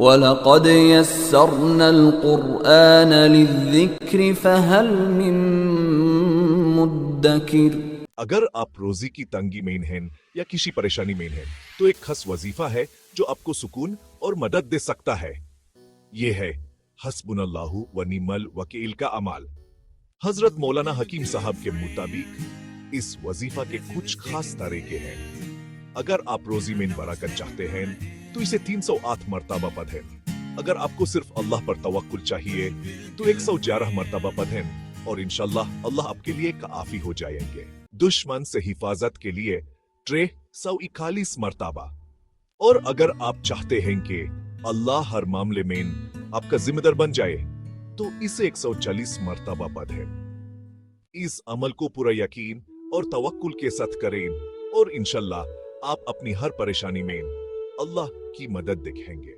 वलक़द यस्सरनल क़ुरआन लिज़्ज़िक्रि फ़हल मिन मुद्दकिर। अगर आप रोजी की तंगी में हैं या किसी परेशानी में हैं तो एक खास वजीफा है जो आपको सुकून और मदद दे सकता है। ये है हस्बुनल्लाहु व निअमल वकील का अमाल। हजरत मौलाना हकीम साहब के मुताबिक इस वजीफा के कुछ खास तरीके हैं। अगर आप रोजी में बरकत चाहते हैं तो इसे 308 मरतबा पढ़ें। अगर आपको सिर्फ अल्लाह पर तवक्कुल चाहिए तो 111 मरतबा पढ़ें और इंशाअल्लाह अल्लाह आपके लिए काफी हो जाएंगे। दुश्मन से हिफाजत के लिए 341 मरतबा। और अगर आप चाहते हैं कि अल्लाह हर मामले में आपका जिम्मेदार बन जाए तो इसे 140 मरतबा पढ़ें। इस अमल को पूरा यकीन और तवक्कुल के साथ करें और इंशाअल्लाह आप अपनी हर परेशानी में अल्लाह की मदद देखेंगे।